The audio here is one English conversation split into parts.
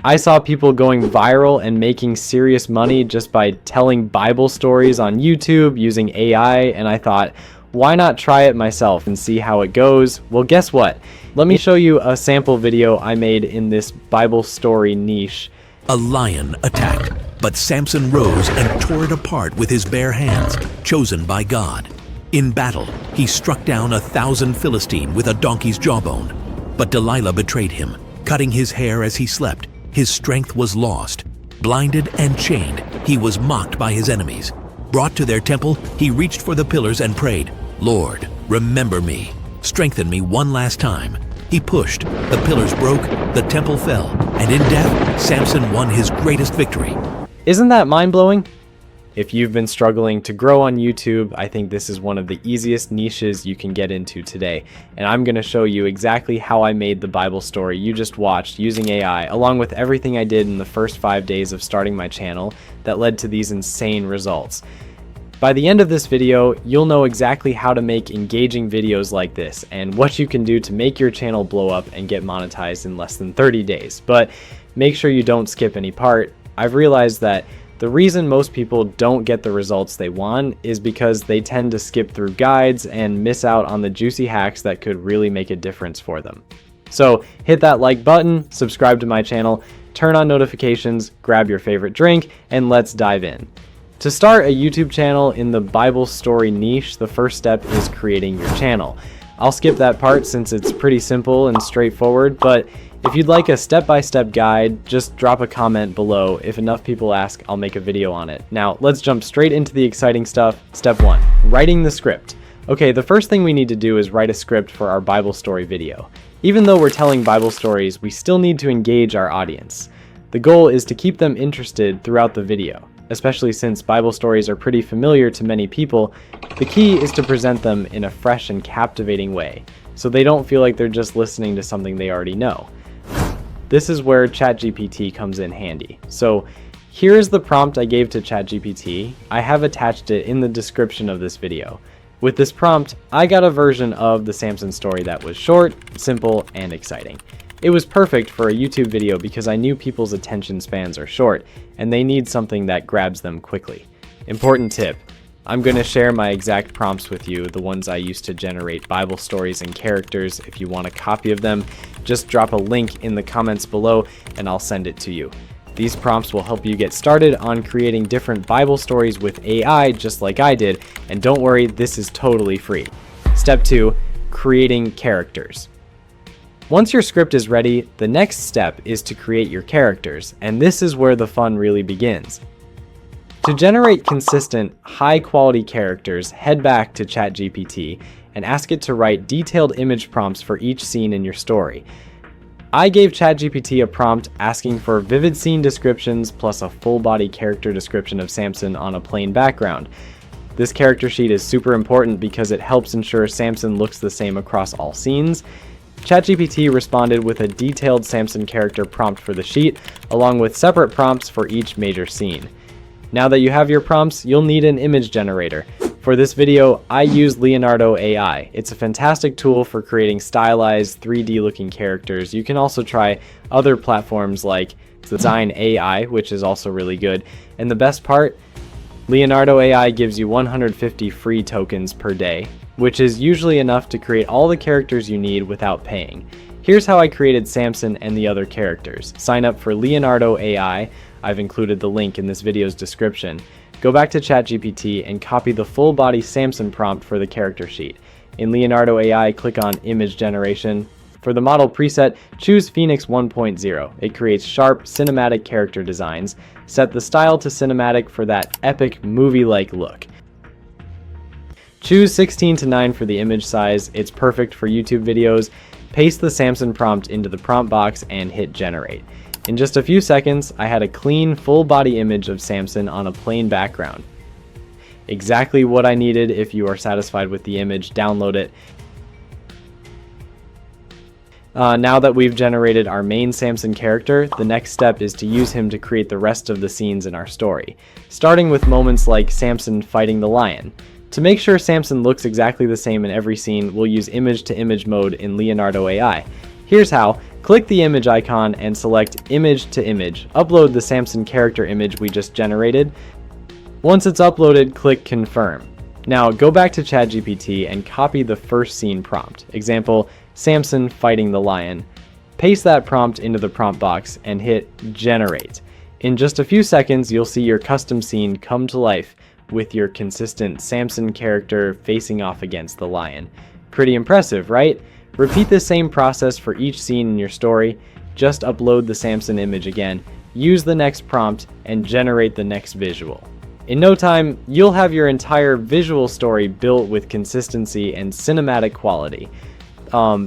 I saw people going viral and making serious money just by telling Bible stories on YouTube using AI, and I thought, why not try it myself and see how it goes? Well, guess what? Let me show you a sample video I made in this Bible story niche. A lion attacked, but Samson rose and tore it apart with his bare hands, chosen by God. In battle, he struck down 1,000 Philistines with a donkey's jawbone. But Delilah betrayed him, cutting his hair as he slept. His strength was lost. Blinded and chained, he was mocked by his enemies. Brought to their temple, he reached for the pillars and prayed, "Lord, remember me. Strengthen me one last time." He pushed, the pillars broke, the temple fell, and in death, Samson won his greatest victory. Isn't that mind-blowing? If you've been struggling to grow on YouTube, I think this is one of the easiest niches you can get into today. And I'm going to show you exactly how I made the Bible story you just watched using AI, along with everything I did in the first 5 days of starting my channel that led to these insane results. By the end of this video, you'll know exactly how to make engaging videos like this and what you can do to make your channel blow up and get monetized in less than 30 days. But make sure you don't skip any part. I've realized that the reason most people don't get the results they want is because they tend to skip through guides and miss out on the juicy hacks that could really make a difference for them. So hit that like button, subscribe to my channel, turn on notifications, grab your favorite drink, and let's dive in. To start a YouTube channel in the Bible story niche, the first step is creating your channel. I'll skip that part since it's pretty simple and straightforward, but if you'd like a step-by-step guide, just drop a comment below. If enough people ask, I'll make a video on it. Now, let's jump straight into the exciting stuff. Step 1, writing the script. Okay, the first thing we need to do is write a script for our Bible story video. Even though we're telling Bible stories, we still need to engage our audience. The goal is to keep them interested throughout the video. Especially since Bible stories are pretty familiar to many people, the key is to present them in a fresh and captivating way, so they don't feel like they're just listening to something they already know. This is where ChatGPT comes in handy. So here's the prompt I gave to ChatGPT. I have attached it in the description of this video. With this prompt, I got a version of the Samson story that was short, simple, and exciting. It was perfect for a YouTube video because I knew people's attention spans are short and they need something that grabs them quickly. Important tip, I'm going to share my exact prompts with you, the ones I used to generate Bible stories and characters. If you want a copy of them, just drop a link in the comments below and I'll send it to you. These prompts will help you get started on creating different Bible stories with AI just like I did, and don't worry, this is totally free. Step 2, creating characters. Once your script is ready, the next step is to create your characters, and this is where the fun really begins. To generate consistent, high-quality characters, head back to ChatGPT and ask it to write detailed image prompts for each scene in your story. I gave ChatGPT a prompt asking for vivid scene descriptions plus a full-body character description of Samson on a plain background. This character sheet is super important because it helps ensure Samson looks the same across all scenes. ChatGPT responded with a detailed Samson character prompt for the sheet, along with separate prompts for each major scene. Now that you have your prompts, you'll need an image generator. For this video, I used Leonardo AI. It's a fantastic tool for creating stylized, 3D looking characters. You can also try other platforms like Design AI, which is also really good. And the best part, Leonardo AI gives you 150 free tokens per day, which is usually enough to create all the characters you need without paying. Here's how I created Samson and the other characters. Sign up for Leonardo AI. I've included the link in this video's description. Go back to ChatGPT and copy the full body Samson prompt for the character sheet. In Leonardo AI, click on Image Generation. For the model preset, choose Phoenix 1.0. It creates sharp, cinematic character designs. Set the style to cinematic for that epic, movie-like look. Choose 16:9 for the image size. It's perfect for YouTube videos. Paste the Samson prompt into the prompt box and hit generate. In just a few seconds, I had a clean, full-body image of Samson on a plain background. Exactly what I needed. If you are satisfied with the image, download it. Now that we've generated our main Samson character, the next step is to use him to create the rest of the scenes in our story, starting with moments like Samson fighting the lion. To make sure Samson looks exactly the same in every scene, we'll use image-to-image mode in Leonardo AI. Here's how. Click the image icon and select image to image. Upload the Samson character image we just generated. Once it's uploaded, click confirm. Now go back to ChatGPT and copy the first scene prompt. Example, Samson fighting the lion. Paste that prompt into the prompt box and hit generate. In just a few seconds, you'll see your custom scene come to life with your consistent Samson character facing off against the lion. Pretty impressive, right? Repeat the same process for each scene in your story. Just upload the Samson image again, use the next prompt, and generate the next visual. In no time, you'll have your entire visual story built with consistency and cinematic quality.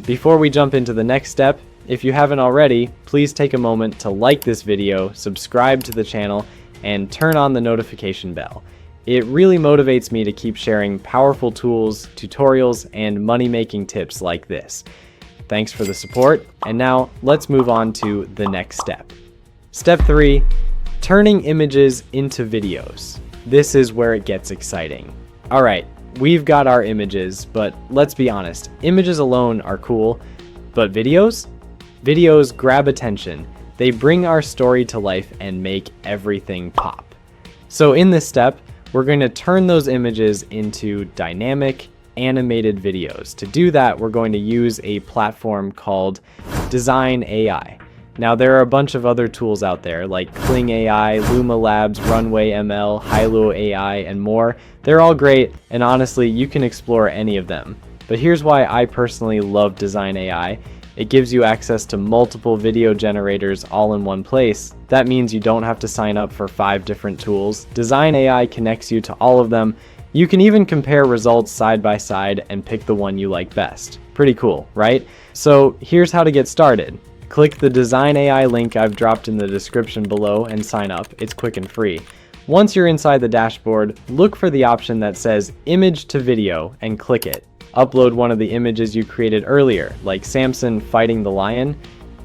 Before we jump into the next step, if you haven't already, please take a moment to like this video, subscribe to the channel, and turn on the notification bell. It really motivates me to keep sharing powerful tools, tutorials, and money-making tips like this. Thanks for the support, and now let's move on to the next step. Step 3, turning images into videos. This is where it gets exciting. Alright, we've got our images, but let's be honest, images alone are cool, but videos? Videos grab attention. They bring our story to life and make everything pop. So in this step, we're going to turn those images into dynamic, animated videos. To do that, we're going to use a platform called Design AI. Now, there are a bunch of other tools out there like Kling AI, Luma Labs, Runway ML, Hilo AI, and more. They're all great, and honestly, you can explore any of them. But here's why I personally love Design AI. It gives you access to multiple video generators all in one place. That means you don't have to sign up for 5 different tools. Design AI connects you to all of them. You can even compare results side by side and pick the one you like best. Pretty cool, right? So here's how to get started. Click the Design AI link I've dropped in the description below and sign up. It's quick and free. Once you're inside the dashboard, look for the option that says Image to Video and click it. Upload one of the images you created earlier, like Samson fighting the lion.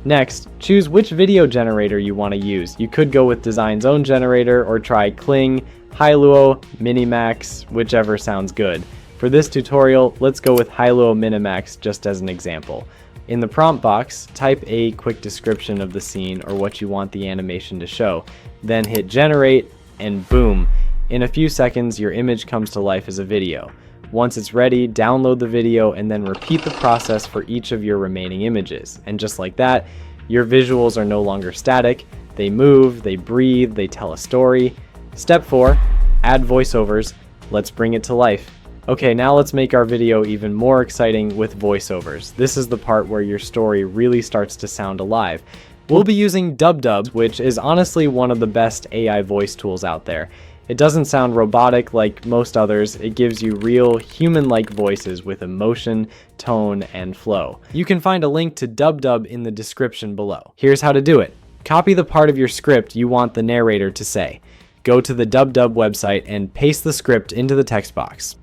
Next, choose which video generator you want to use. You could go with Design's own generator or try Kling, Hilo, Minimax, whichever sounds good. For this tutorial, let's go with Hilo Minimax just as an example. In the prompt box, type a quick description of the scene or what you want the animation to show. Then hit generate and boom. In a few seconds, your image comes to life as a video. Once it's ready, download the video and then repeat the process for each of your remaining images. And just like that, your visuals are no longer static. They move, they breathe, they tell a story. Step 4, add voiceovers. Let's bring it to life. Okay, now let's make our video even more exciting with voiceovers. This is the part where your story really starts to sound alive. We'll be using DubDub, which is honestly one of the best AI voice tools out there. It doesn't sound robotic like most others. It gives you real human-like voices with emotion, tone, and flow. You can find a link to DubDub in the description below. Here's how to do it. Copy the part of your script you want the narrator to say. Go to the DubDub website and paste the script into the text box.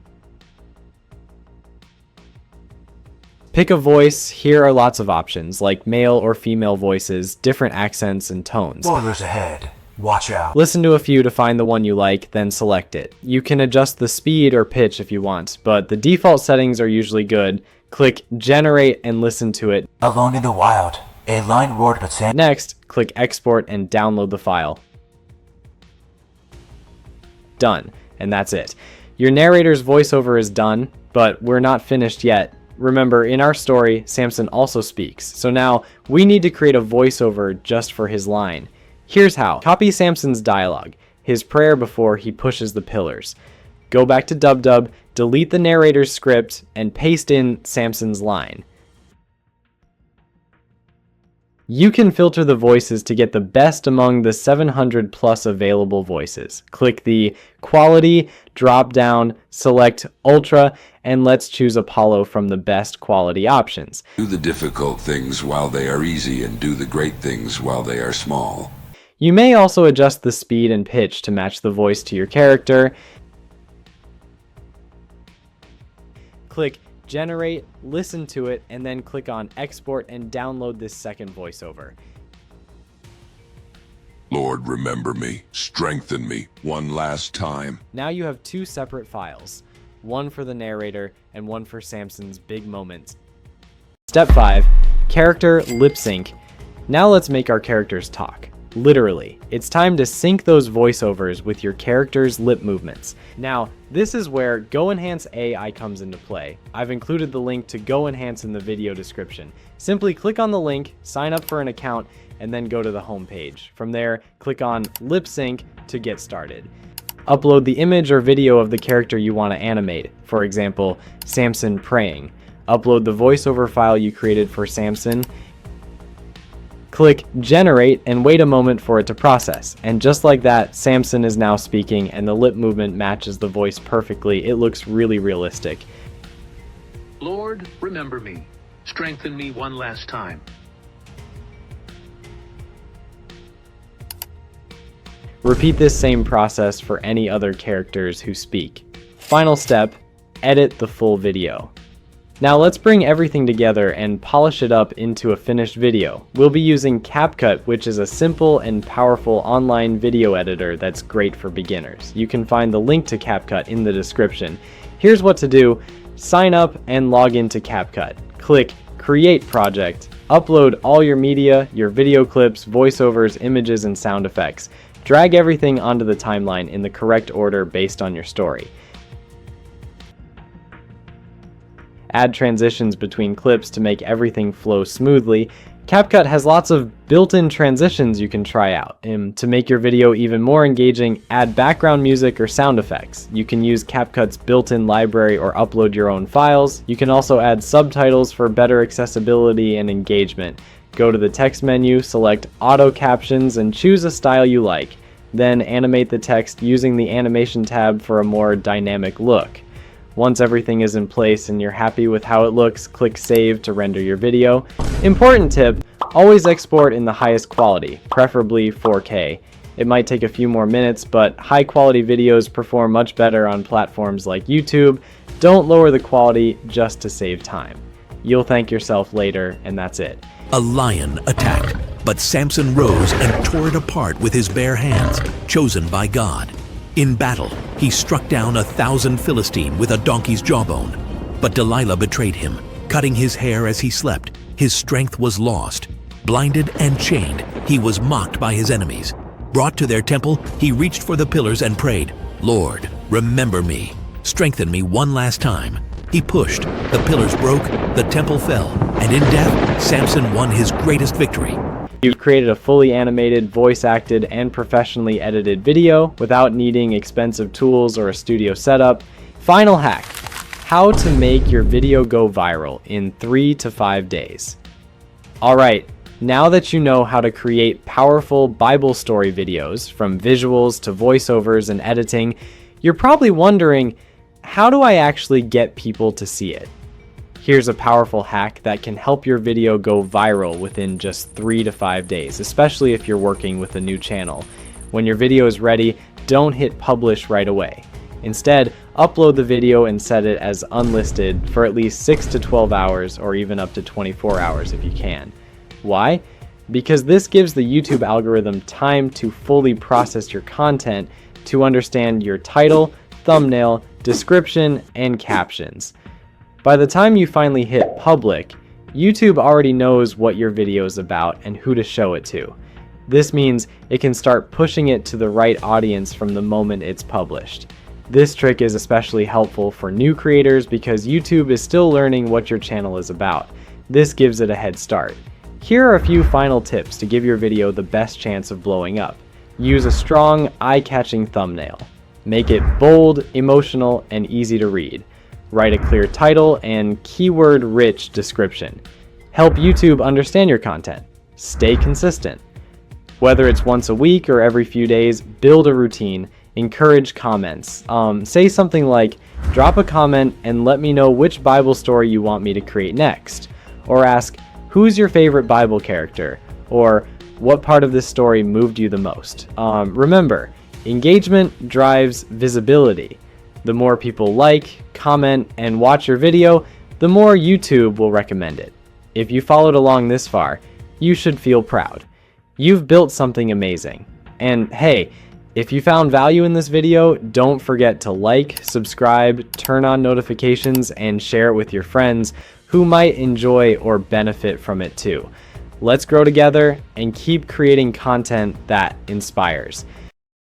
Pick a voice. Here are lots of options like male or female voices, different accents and tones. Spoilers ahead. Watch out. Listen to a few to find the one you like, then select it. You can adjust the speed or pitch if you want, but the default settings are usually good. Click generate and listen to it. Alone in the wild, a lion roared but Sam. Next, click export and download the file. Done, and that's it. Your narrator's voiceover is done, but we're not finished yet. Remember, in our story, Samson also speaks, so now we need to create a voiceover just for his line. Here's how. Copy Samson's dialogue, his prayer before he pushes the pillars. Go back to DubDub, delete the narrator's script, and paste in Samson's line. You can filter the voices to get the best among the 700 plus available voices. Click the Quality drop-down, select Ultra, and let's choose Apollo from the best quality options. Do the difficult things while they are easy and do the great things while they are small. You may also adjust the speed and pitch to match the voice to your character. Click Generate, listen to it, and then click on Export and download this second voiceover. Lord, remember me, strengthen me one last time. Now you have 2 separate files, one for the narrator and one for Samson's big moments. Step 5, Character lip sync. Now let's make our characters talk. Literally, it's time to sync those voiceovers with your character's lip movements. Now, this is where Go Enhance AI comes into play. I've included the link to Go Enhance in the video description. Simply click on the link, sign up for an account, and then go to the home page. From there, click on Lip Sync to get started. Upload the image or video of the character you want to animate, for example, Samson praying. Upload the voiceover file you created for Samson. Click Generate and wait a moment for it to process. And just like that, Samson is now speaking and the lip movement matches the voice perfectly. It looks really realistic. Lord, remember me. Strengthen me one last time. Repeat this same process for any other characters who speak. Final step, edit the full video. Now let's bring everything together and polish it up into a finished video. We'll be using CapCut, which is a simple and powerful online video editor that's great for beginners. You can find the link to CapCut in the description. Here's what to do. Sign up and log into CapCut. Click Create Project. Upload all your media, your video clips, voiceovers, images, and sound effects. Drag everything onto the timeline in the correct order based on your story. Add transitions between clips to make everything flow smoothly. CapCut has lots of built-in transitions you can try out. To make your video even more engaging, add background music or sound effects. You can use CapCut's built-in library or upload your own files. You can also add subtitles for better accessibility and engagement. Go to the text menu, select auto captions, and choose a style you like. Then animate the text using the animation tab for a more dynamic look. Once everything is in place and you're happy with how it looks, click Save to render your video. Important tip, always export in the highest quality, preferably 4K. It might take a few more minutes, but high quality videos perform much better on platforms like YouTube. Don't lower the quality just to save time. You'll thank yourself later, and that's it. A lion attacked, but Samson rose and tore it apart with his bare hands, chosen by God. In battle, he struck down 1,000 Philistine with a donkey's jawbone. But Delilah betrayed him, cutting his hair as he slept. His strength was lost. Blinded and chained, he was mocked by his enemies. Brought to their temple, he reached for the pillars and prayed, "Lord, remember me. Strengthen me one last time." He pushed, the pillars broke, the temple fell, and in death, Samson won his greatest victory. You've created a fully animated, voice-acted, and professionally edited video without needing expensive tools or a studio setup. Final hack, how to make your video go viral in 3 to 5 days. Alright, now that you know how to create powerful Bible story videos, from visuals to voiceovers and editing, you're probably wondering, how do I actually get people to see it? Here's a powerful hack that can help your video go viral within just 3 to 5 days, especially if you're working with a new channel. When your video is ready, don't hit publish right away. Instead, upload the video and set it as unlisted for at least 6 to 12 hours or even up to 24 hours if you can. Why? Because this gives the YouTube algorithm time to fully process your content to understand your title, thumbnail, description, and captions. By the time you finally hit public, YouTube already knows what your video is about and who to show it to. This means it can start pushing it to the right audience from the moment it's published. This trick is especially helpful for new creators because YouTube is still learning what your channel is about. This gives it a head start. Here are a few final tips to give your video the best chance of blowing up. Use a strong, eye-catching thumbnail. Make it bold, emotional, and easy to read. Write a clear title and keyword-rich description. Help YouTube understand your content. Stay consistent. Whether it's once a week or every few days, build a routine. Encourage comments. Say something like, drop a comment and let me know which Bible story you want me to create next. Or ask, who's your favorite Bible character? Or what part of this story moved you the most? Remember, engagement drives visibility. The more people like, comment, and watch your video, the more YouTube will recommend it. If you followed along this far, you should feel proud. You've built something amazing. And hey, if you found value in this video, don't forget to like, subscribe, turn on notifications, and share it with your friends who might enjoy or benefit from it too. Let's grow together and keep creating content that inspires.